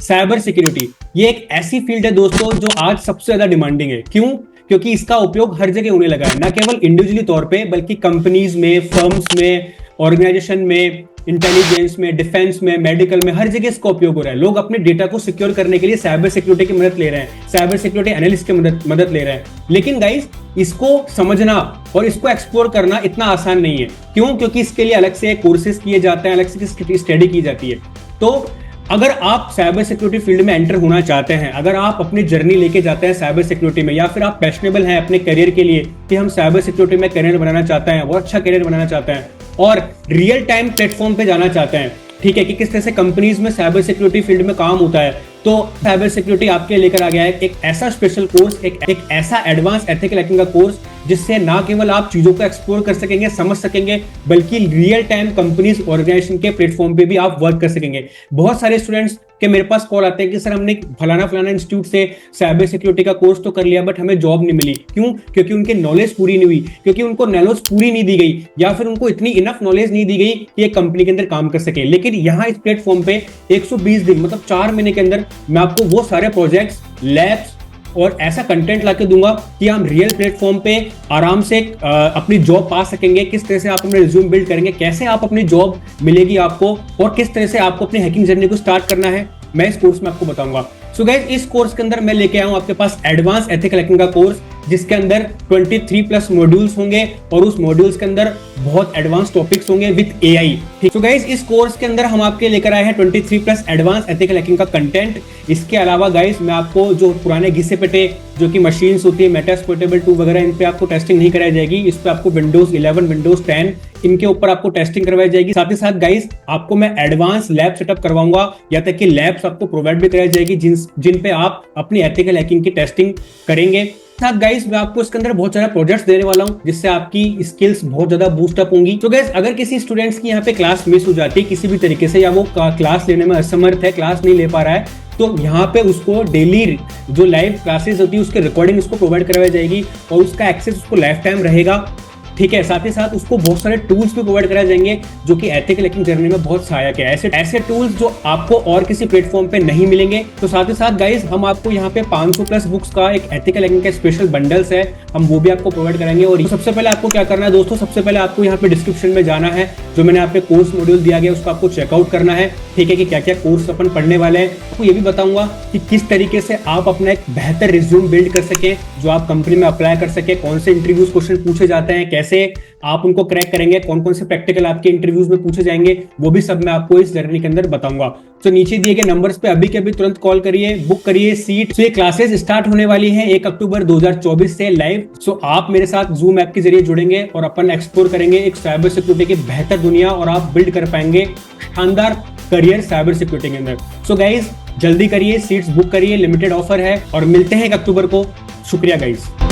Cyber security ये एक ऐसी फील्ड है दोस्तों जो आज सबसे ज्यादा डिमांडिंग है। क्यों? क्योंकि इसका उपयोग हर जगह होने लगा है, ना केवल इंडिविजुअली तौर पे बल्कि कंपनीज में, फर्म्स में, ऑर्गेनाइजेशन में, इंटेलिजेंस में, डिफेंस में, मेडिकल में, हर जगह इसका उपयोग हो रहा है। लोग अपने डेटा को सिक्योर करने के लिए साइबर सिक्योरिटी की मदद ले रहे हैं, साइबर सिक्योरिटी एनालिस्ट की मदद ले रहे हैं। लेकिन गाइस इसको समझना और इसको एक्सप्लोर करना इतना आसान नहीं है। क्यों? क्योंकि इसके लिए अलग से कोर्सेज किए जाते हैं, अलग से इसकी स्टडी की जाती है। तो अगर आप साइबर सिक्योरिटी फील्ड में एंटर होना चाहते हैं, अगर आप अपनी जर्नी लेके जाते हैं साइबर सिक्योरिटी में, या फिर आप पैशनेबल हैं अपने करियर के लिए कि हम साइबर सिक्योरिटी में करियर बनाना चाहते हैं, बहुत अच्छा करियर बनाना चाहते हैं और रियल टाइम प्लेटफॉर्म पे जाना चाहते हैं, ठीक है, कि किस तरह से कंपनीज में साइबर सिक्योरिटी फील्ड में काम होता है, तो साइबर सिक्योरिटी आपके लेकर आ गया है एक ऐसा स्पेशल कोर्स, एक ऐसा एडवांस एथिकल हैकिंग का कोर्स जिससे ना केवल आप चीजों को एक्सप्लोर कर सकेंगे, समझ सकेंगे, बल्कि रियल टाइम कंपनीज ऑर्गेनाइजेशन के प्लेटफॉर्म पे भी आप वर्क कर सकेंगे। बहुत सारे स्टूडेंट्स के मेरे पास कॉल आते हैं कि सर हमने फलाना इंस्टीट्यूट से साइबर सिक्योरिटी का कोर्स तो कर लिया बट हमें जॉब नहीं मिली। क्यों? क्योंकि उनकी नॉलेज पूरी नहीं हुई, क्योंकि उनको नॉलेज पूरी नहीं दी गई, या फिर उनको इतनी इनफ नॉलेज नहीं दी गई कि एक कंपनी के अंदर काम कर सके। लेकिन यहाँ इस प्लेटफॉर्म पे 120 दिन मतलब 4 महीने के अंदर मैं आपको वो सारे प्रोजेक्ट्स, लैब्स और ऐसा कंटेंट लाके दूंगा कि हम रियल प्लेटफॉर्म पे आराम से अपनी जॉब पा सकेंगे। किस तरह से आप अपने रिज्यूम बिल्ड करेंगे, कैसे आप अपनी जॉब मिलेगी आपको, और किस तरह से आपको अपनी हैकिंग जर्नी को स्टार्ट करना है, मैं इस कोर्स में आपको बताऊंगा। सो गाइस इस कोर्स के अंदर मैं लेके आया हूं आपके पास एडवांस एथिकल हैकिंग का कोर्स, जिसके अंदर 23+ मॉड्यूल्स होंगे और उस मॉड्यूल्स के अंदर बहुत एडवांस टॉपिक्स होंगे विद एआई। सो गाइस इस कोर्स के अंदर हम आपके लेकर आए हैं 23+ एडवांस एथिकल हैकिंग का कंटेंट। इसके अलावा गाइस मैं आपको जो पुराने घिसे पिटे जो कि मशीन्स होती है, मेटास्प्लोइटेबल 2 वगैरह, इन पे आपको टेस्टिंग नहीं कराई जाएगी। इस पे आपको विंडोज 11, विंडोज 10 इनके ऊपर आपको टेस्टिंग करवाई जाएगी। साथ ही साथ गाइस आपको मैं एडवांस लैब सेटअप करवाऊंगा, या तक कि लैब्स आपको प्रोवाइड भी कराई जाएगी जिन पे आप अपनी एथिकल हैकिंग की टेस्टिंग करेंगे। साथ गाइस मैं आपको इसके अंदर बहुत सारे प्रोजेक्ट्स देने वाला हूं जिससे आपकी स्किल्स बहुत ज्यादा बूस्ट अप होंगी। तो गाइस अगर किसी स्टूडेंट्स की यहाँ पे क्लास मिस हो जाती है किसी भी तरीके से, या वो क्लास लेने में असमर्थ है, क्लास नहीं ले पा रहा है, तो यहाँ पे उसको डेली जो लाइव क्लासेस होती है उसके रिकॉर्डिंग उसको प्रोवाइड करवाई जाएगी और उसका एक्सेस उसको लाइफ टाइम रहेगा, ठीक है। साथ ही साथ उसको बहुत सारे टूल्स भी प्रोवाइड कराए जाएंगे जो कि एथिकल हैकिंग जर्नी में बहुत सहायक है। ऐसे टूल्स जो आपको और किसी प्लेटफॉर्म पे नहीं मिलेंगे। तो साथ ही साथ गाइस हम आपको यहाँ पे 500+ बुक्स का एक एथिकल हैकिंग का स्पेशल बंडल्स है, हम वो भी आपको प्रोवाइड कराएंगे। और सबसे पहले आपको क्या करना है दोस्तों, सबसे पहले आपको यहाँ पे डिस्क्रिप्शन में जाना है, जो मैंने यहाँ पे कोर्स मॉड्यूल दिया गया उसको आपको चेकआउट करना है, ठीक है, कि क्या क्या कोर्स अपन पढ़ने वाले हैं। आपको ये भी बताऊंगा कि किस तरीके से आप अपना एक बेहतर रिज्यूम बिल्ड कर सके जो आप कंपनी में अप्लाई कर सके, कौन से इंटरव्यूज क्वेश्चन पूछे जाते हैं, कैसे आप उनको क्रैक करेंगे, कौन कौन से प्रैक्टिकल आपके इंटरव्यूज में पूछे जाएंगे, वो भी सब मैं आपको इस जर्नी के अंदर बताऊंगा। तो नीचे दिए गए नंबर्स पे अभी के अभी तुरंत कॉल करिए, बुक करिए सीट। तो ये क्लासेस स्टार्ट होने वाली हैं 1 अक्टूबर 2024 से लाइव। सो आप मेरे साथ जूम ऐप के जरिए जुड़ेंगे और अपन एक्सप्लोर करेंगे एक साइबर सिक्योरिटी की बेहतर दुनिया, और आप बिल्ड कर पाएंगे शानदार करियर साइबर सिक्योरिटी के अंदर। सो गाइज जल्दी करिए, सीट्स बुक करिए, लिमिटेड ऑफर है, और मिलते हैं 1 अक्टूबर को। शुक्रिया गाइज।